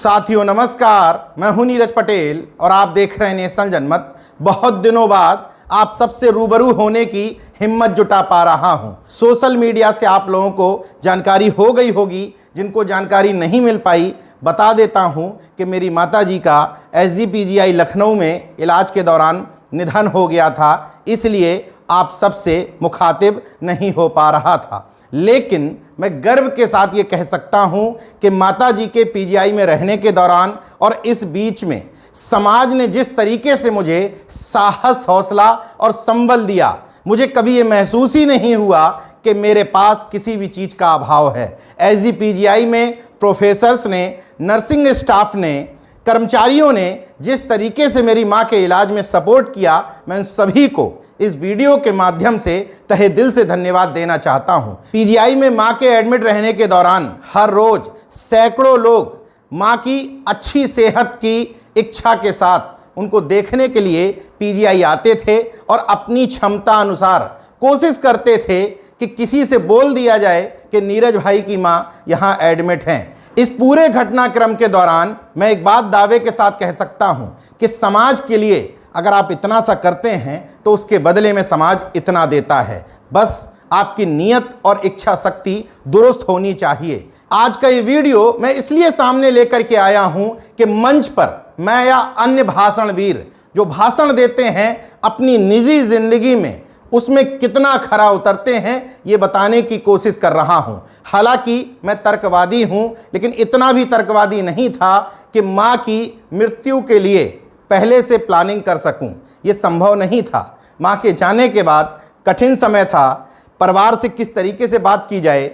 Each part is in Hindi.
साथियों नमस्कार, मैं हूं नीरज पटेल और आप देख रहे हैं नेशनल जनमत। बहुत दिनों बाद आप सबसे रूबरू होने की हिम्मत जुटा पा रहा हूं। सोशल मीडिया से आप लोगों को जानकारी हो गई होगी, जिनको जानकारी नहीं मिल पाई बता देता हूं कि मेरी माताजी का SGPGI लखनऊ में इलाज के दौरान निधन हो गया था, इसलिए आप सबसे मुखातिब नहीं हो पा रहा था। लेकिन मैं गर्व के साथ ये कह सकता हूं कि माताजी के PGI में रहने के दौरान और इस बीच में समाज ने जिस तरीके से मुझे साहस, हौसला और संबल दिया, मुझे कभी ये महसूस ही नहीं हुआ कि मेरे पास किसी भी चीज़ का अभाव है। SGPGI में प्रोफेसर्स ने, नर्सिंग स्टाफ ने, कर्मचारियों ने जिस तरीके से मेरी माँ के इलाज में सपोर्ट किया, मैं उन सभी को इस वीडियो के माध्यम से तहे दिल से धन्यवाद देना चाहता हूं। PGI में माँ के एडमिट रहने के दौरान हर रोज सैकड़ों लोग माँ की अच्छी सेहत की इच्छा के साथ उनको देखने के लिए PGI आते थे और अपनी क्षमता अनुसार कोशिश करते थे कि किसी से बोल दिया जाए कि नीरज भाई की माँ यहाँ एडमिट हैं। इस पूरे घटनाक्रम के दौरान मैं एक बात दावे के साथ कह सकता हूँ कि समाज के लिए अगर आप इतना सा करते हैं तो उसके बदले में समाज इतना देता है। बस आपकी नीयत और इच्छा शक्ति दुरुस्त होनी चाहिए। आज का ये वीडियो मैं इसलिए सामने लेकर के आया हूं कि मंच पर मैं या अन्य भाषणवीर जो भाषण देते हैं अपनी निजी जिंदगी में उसमें कितना खरा उतरते हैं ये बताने की कोशिश कर रहा हूं। हालांकि मैं तर्कवादी हूं, लेकिन इतना भी तर्कवादी नहीं था कि मां की मृत्यु के लिए पहले से प्लानिंग कर सकूं। ये संभव नहीं था। मां के जाने के बाद कठिन समय था। परिवार से किस तरीके से बात की जाए,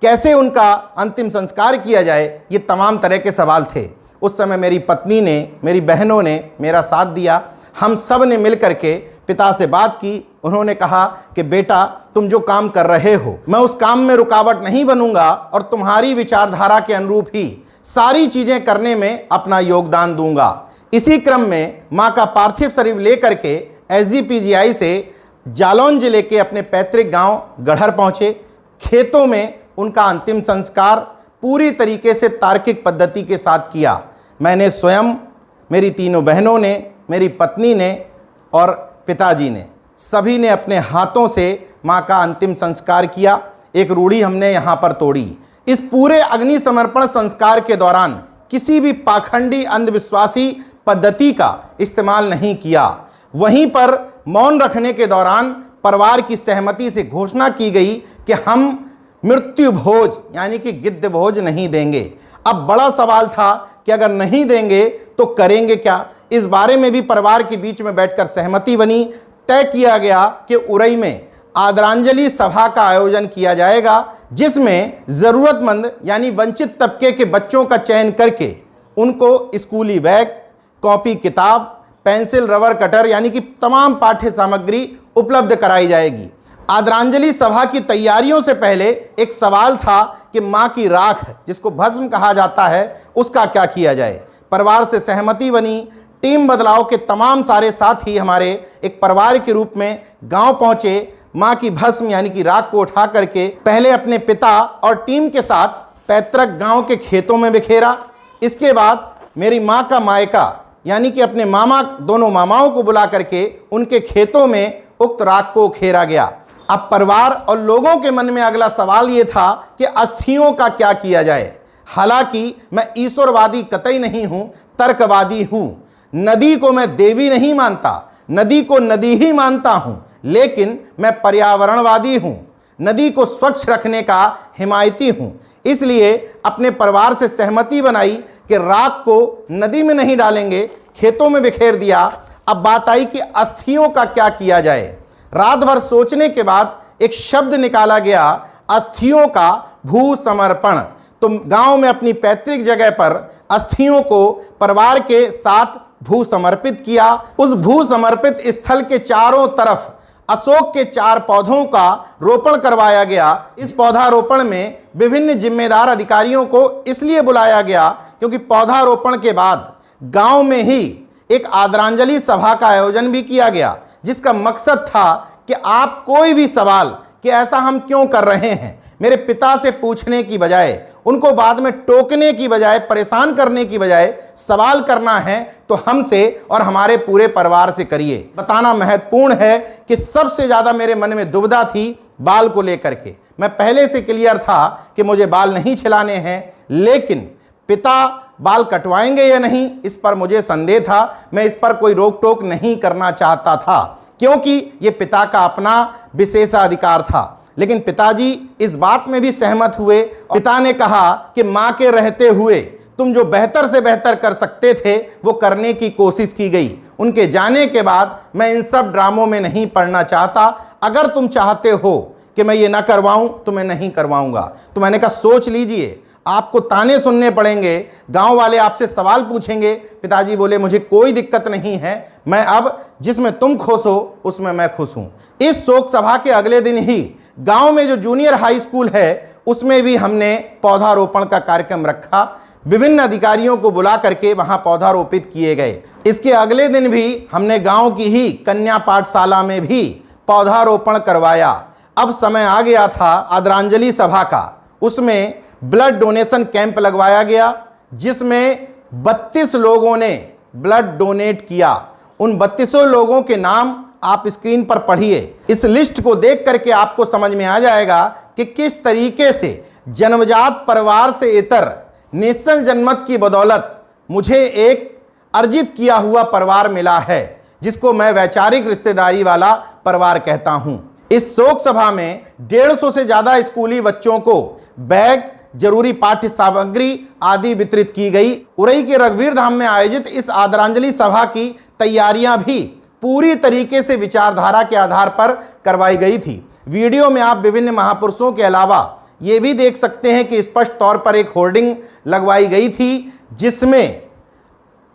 कैसे उनका अंतिम संस्कार किया जाए, ये तमाम तरह के सवाल थे। उस समय मेरी पत्नी ने, मेरी बहनों ने मेरा साथ दिया। हम सब ने मिल करके पिता से बात की। उन्होंने कहा कि बेटा, तुम जो काम कर रहे हो मैं उस काम में रुकावट नहीं बनूंगा और तुम्हारी विचारधारा के अनुरूप ही सारी चीज़ें करने में अपना योगदान दूंगा। इसी क्रम में मां का पार्थिव शरीर लेकर के SGPGI से जालौन जिले के अपने पैतृक गांव गढ़र पहुंचे। खेतों में उनका अंतिम संस्कार पूरी तरीके से तार्किक पद्धति के साथ किया। मैंने स्वयं, मेरी तीनों बहनों ने, मेरी पत्नी ने और पिताजी ने, सभी ने अपने हाथों से मां का अंतिम संस्कार किया। एक रूढ़ी हमने यहाँ पर तोड़ी। इस पूरे अग्नि समर्पण संस्कार के दौरान किसी भी पाखंडी अंधविश्वासी पद्धति का इस्तेमाल नहीं किया। वहीं पर मौन रखने के दौरान परिवार की सहमति से घोषणा की गई कि हम मृत्यु भोज यानी कि गिद्ध भोज नहीं देंगे। अब बड़ा सवाल था कि अगर नहीं देंगे तो करेंगे क्या। इस बारे में भी परिवार के बीच में बैठकर सहमति बनी। तय किया गया कि उरई में आदरांजलि सभा का आयोजन किया जाएगा, जिसमें ज़रूरतमंद यानी वंचित तबके के बच्चों का चयन करके उनको स्कूली बैग, कॉपी किताब, पेंसिल, रबर कटर यानी कि तमाम पाठ्य सामग्री उपलब्ध कराई जाएगी। आदरांजलि सभा की तैयारियों से पहले एक सवाल था कि मां की राख, जिसको भस्म कहा जाता है, उसका क्या किया जाए। परिवार से सहमति बनी। टीम बदलाव के तमाम सारे साथी हमारे एक परिवार के रूप में गांव पहुंचे। मां की भस्म यानी कि राख को उठा करके पहले अपने पिता और टीम के साथ पैतृक गांव के खेतों में बिखेरा। इसके बाद मेरी मां का मायका यानी कि अपने मामा, दोनों मामाओं को बुला करके उनके खेतों में उक्त राख को उखेरा गया। अब परिवार और लोगों के मन में अगला सवाल ये था कि अस्थियों का क्या किया जाए। हालांकि मैं ईश्वरवादी कतई नहीं हूँ, तर्कवादी हूँ। नदी को मैं देवी नहीं मानता, नदी को नदी ही मानता हूँ, लेकिन मैं पर्यावरणवादी हूँ। नदी को स्वच्छ रखने का हिमायती हूँ। इसलिए अपने परिवार से सहमति बनाई कि राख को नदी में नहीं डालेंगे, खेतों में बिखेर दिया। अब बात आई कि अस्थियों का क्या किया जाए। रात भर सोचने के बाद एक शब्द निकाला गया, अस्थियों का भू समर्पण। तो गांव में अपनी पैतृक जगह पर अस्थियों को परिवार के साथ भू समर्पित किया। उस भू समर्पित स्थल के चारों तरफ अशोक के 4 पौधों का रोपण करवाया गया। इस पौधारोपण में विभिन्न जिम्मेदार अधिकारियों को इसलिए बुलाया गया क्योंकि पौधारोपण के बाद गांव में ही एक आदरांजलि सभा का आयोजन भी किया गया, जिसका मकसद था कि आप कोई भी सवाल कि ऐसा हम क्यों कर रहे हैं, मेरे पिता से पूछने की बजाय, उनको बाद में टोकने की बजाय, परेशान करने की बजाय सवाल करना है तो हमसे और हमारे पूरे परिवार से करिए। बताना महत्वपूर्ण है कि सबसे ज़्यादा मेरे मन में दुविधा थी बाल को लेकर के। मैं पहले से क्लियर था कि मुझे बाल नहीं छिलाने हैं, लेकिन पिता बाल कटवाएंगे या नहीं, इस पर मुझे संदेह था। मैं इस पर कोई रोक टोक नहीं करना चाहता था, क्योंकि ये पिता का अपना विशेषाधिकार था। लेकिन पिताजी इस बात में भी सहमत हुए। पिता ने कहा कि मां के रहते हुए तुम जो बेहतर से बेहतर कर सकते थे वो करने की कोशिश की गई। उनके जाने के बाद मैं इन सब ड्रामों में नहीं पड़ना चाहता। अगर तुम चाहते हो कि मैं ये ना करवाऊं तो मैं नहीं करवाऊंगा। तो मैंने कहा सोच लीजिए, आपको ताने सुनने पड़ेंगे, गांव वाले आपसे सवाल पूछेंगे। पिताजी बोले मुझे कोई दिक्कत नहीं है, मैं अब जिसमें तुम खुश हो उसमें मैं खुश हूं। इस शोक सभा के अगले दिन ही गांव में जो जूनियर हाई स्कूल है उसमें भी हमने पौधारोपण का कार्यक्रम रखा। विभिन्न अधिकारियों को बुला करके वहां पौधारोपित किए गए। इसके अगले दिन भी हमने गांव की ही कन्या पाठशाला में भी पौधारोपण करवाया। अब समय आ गया था आदरांजलि सभा का। उसमें ब्लड डोनेशन कैंप लगवाया गया, जिसमें 32 लोगों ने ब्लड डोनेट किया। उन 32 लोगों के नाम आप स्क्रीन पर पढ़िए। इस लिस्ट को देख करके आपको समझ में आ जाएगा कि किस तरीके से जन्मजात परिवार से इतर नेशनल जनमत की बदौलत मुझे एक अर्जित किया हुआ परिवार मिला है, जिसको मैं वैचारिक रिश्तेदारी वाला परिवार कहता हूं। इस शोक सभा में 150 से ज्यादा स्कूली बच्चों को बैग, जरूरी पाठ्य सामग्री आदि वितरित की गई। उरई के रघुवीर धाम में आयोजित इस आदरांजलि सभा की तैयारियां भी पूरी तरीके से विचारधारा के आधार पर करवाई गई थी। वीडियो में आप विभिन्न महापुरुषों के अलावा ये भी देख सकते हैं कि स्पष्ट तौर पर एक होर्डिंग लगवाई गई थी, जिसमें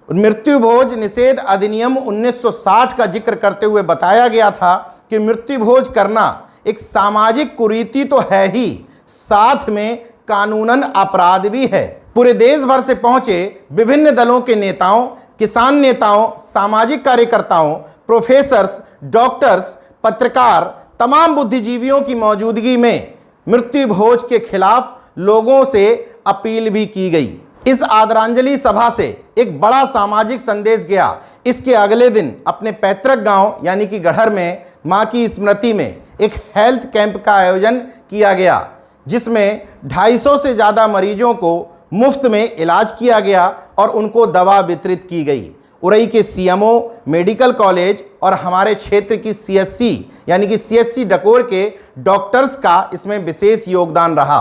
मृत्यु भोज निषेध अधिनियम 1960 का जिक्र करते हुए बताया गया था कि मृत्यु भोज करना एक सामाजिक कुरीति तो है ही, साथ में कानूनन अपराध भी है। पूरे देश भर से पहुंचे विभिन्न दलों के नेताओं, किसान नेताओं, सामाजिक कार्यकर्ताओं, प्रोफेसर्स, डॉक्टर्स, पत्रकार, तमाम बुद्धिजीवियों की मौजूदगी में मृत्यु भोज के खिलाफ लोगों से अपील भी की गई। इस आदरांजलि सभा से एक बड़ा सामाजिक संदेश गया। इसके अगले दिन अपने पैतृक गांव यानी कि गढ़र में मां की स्मृति में एक हेल्थ कैंप का आयोजन किया गया, जिसमें 250 से ज़्यादा मरीजों को मुफ्त में इलाज किया गया और उनको दवा वितरित की गई। उरई के सीएमओ, मेडिकल कॉलेज और हमारे क्षेत्र की सीएससी यानी कि सीएससी डकोर के डॉक्टर्स का इसमें विशेष योगदान रहा।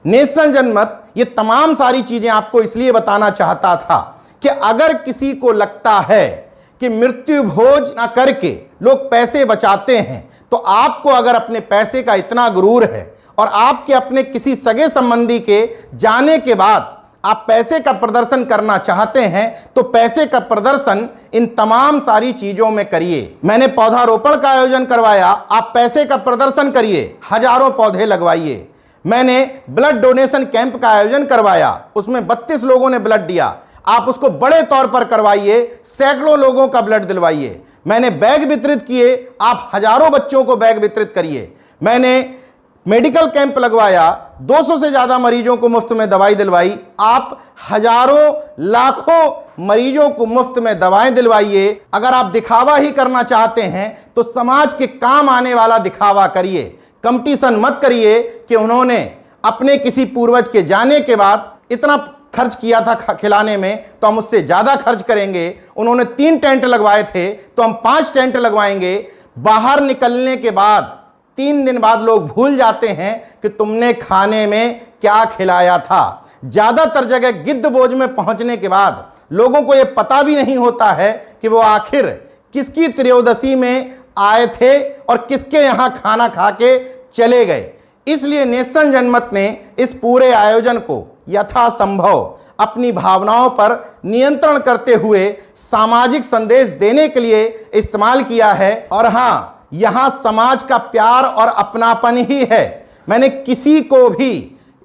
नेशनल जनमत ये तमाम सारी चीज़ें आपको इसलिए बताना चाहता था कि अगर किसी को लगता है कि मृत्यु भोज ना करके लोग पैसे बचाते हैं, तो आपको अगर अपने पैसे का इतना गुरूर है और आपके अपने किसी सगे संबंधी के जाने के बाद आप पैसे का प्रदर्शन करना चाहते हैं, तो पैसे का प्रदर्शन इन तमाम सारी चीजों में करिए। मैंने पौधारोपण का आयोजन करवाया, आप पैसे का प्रदर्शन करिए, हजारों पौधे लगवाइए। मैंने ब्लड डोनेशन कैंप का आयोजन करवाया, उसमें 32 लोगों ने ब्लड दिया, आप उसको बड़े तौर पर करवाइए, सैकड़ों लोगों का ब्लड दिलवाइए। मैंने बैग वितरित किए, आप हजारों बच्चों को बैग वितरित करिए। मैंने मेडिकल कैंप लगवाया, 200 से ज़्यादा मरीजों को मुफ्त में दवाई दिलवाई, आप हजारों लाखों मरीजों को मुफ्त में दवाएं दिलवाइए। अगर आप दिखावा ही करना चाहते हैं तो समाज के काम आने वाला दिखावा करिए, कंपटीशन मत करिए कि उन्होंने अपने किसी पूर्वज के जाने के बाद इतना खर्च किया था खिलाने में तो हम उससे ज़्यादा खर्च करेंगे। उन्होंने 3 टेंट लगवाए थे तो हम 5 टेंट लगवाएंगे। बाहर निकलने के बाद 3 दिन बाद लोग भूल जाते हैं कि तुमने खाने में क्या खिलाया था। ज़्यादातर जगह गिद्ध बोझ में पहुंचने के बाद लोगों को यह पता भी नहीं होता है कि वो आखिर किसकी त्रयोदशी में आए थे और किसके यहाँ खाना खा के चले गए। इसलिए नेशनल जनमत ने इस पूरे आयोजन को यथासंभव अपनी भावनाओं पर नियंत्रण करते हुए सामाजिक संदेश देने के लिए इस्तेमाल किया है। और हाँ, यहां समाज का प्यार और अपनापन ही है। मैंने किसी को भी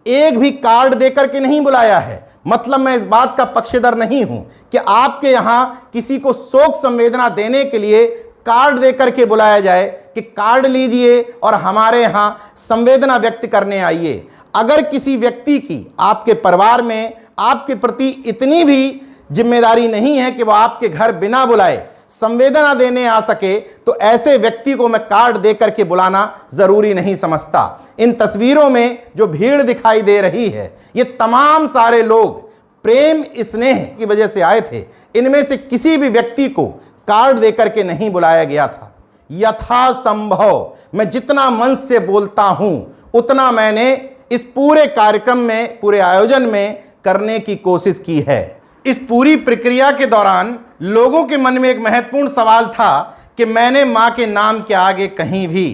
एक भी कार्ड देकर के नहीं बुलाया है। मतलब मैं इस बात का पक्षधर नहीं हूं कि आपके यहां किसी को शोक संवेदना देने के लिए कार्ड दे करके बुलाया जाए कि कार्ड लीजिए और हमारे यहाँ संवेदना व्यक्त करने आइए। अगर किसी व्यक्ति की आपके परिवार में आपके प्रति इतनी भी जिम्मेदारी नहीं है कि वह आपके घर बिना बुलाए संवेदना देने आ सके, तो ऐसे व्यक्ति को मैं कार्ड दे करके बुलाना जरूरी नहीं समझता। इन तस्वीरों में जो भीड़ दिखाई दे रही है, ये तमाम सारे लोग प्रेम स्नेह की वजह से आए थे। इनमें से किसी भी व्यक्ति को कार्ड देकर के नहीं बुलाया गया था। यथासंभव मैं जितना मन से बोलता हूं उतना मैंने इस पूरे कार्यक्रम में, पूरे आयोजन में करने की कोशिश की है। इस पूरी प्रक्रिया के दौरान लोगों के मन में एक महत्वपूर्ण सवाल था कि मैंने मां के नाम के आगे कहीं भी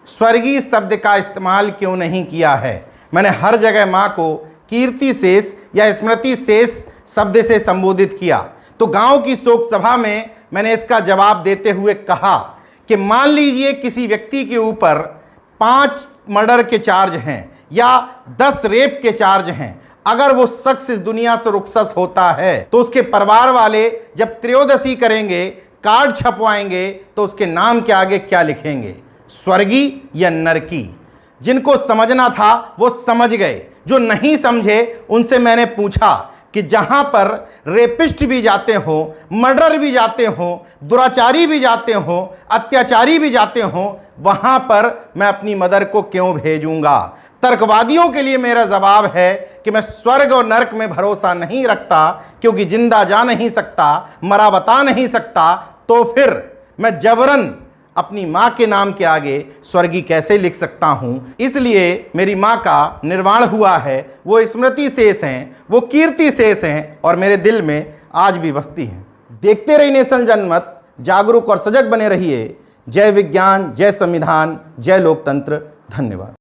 स्वर्गीय शब्द का इस्तेमाल क्यों नहीं किया है। मैंने हर जगह मां को कीर्ति शेष या स्मृति शेष शब्द से संबोधित किया। तो गांव की शोक सभा में मैंने इसका जवाब देते हुए कहा कि मान लीजिए किसी व्यक्ति के ऊपर 5 मर्डर के चार्ज हैं या 10 रेप के चार्ज हैं, अगर वो शख्स इस दुनिया से रुखसत होता है तो उसके परिवार वाले जब त्रयोदशी करेंगे, कार्ड छपवाएंगे, तो उसके नाम के आगे क्या लिखेंगे, स्वर्गीय या नरकी। जिनको समझना था वो समझ गए, जो नहीं समझे उनसे मैंने पूछा कि जहां पर रेपिस्ट भी जाते हो, मर्डर भी जाते हो, दुराचारी भी जाते हो, अत्याचारी भी जाते हो, वहां पर मैं अपनी मदर को क्यों भेजूंगा। तर्कवादियों के लिए मेरा जवाब है कि मैं स्वर्ग और नरक में भरोसा नहीं रखता, क्योंकि जिंदा जा नहीं सकता, मरा बता नहीं सकता, तो फिर मैं जबरन अपनी माँ के नाम के आगे स्वर्गीय कैसे लिख सकता हूँ। इसलिए मेरी माँ का निर्वाण हुआ है, वो स्मृति शेष हैं, वो कीर्ति शेष हैं और मेरे दिल में आज भी बसती हैं। देखते रहिए नेशन जनमत, जागरूक और सजग बने रहिए। जय विज्ञान, जय संविधान, जय लोकतंत्र। धन्यवाद।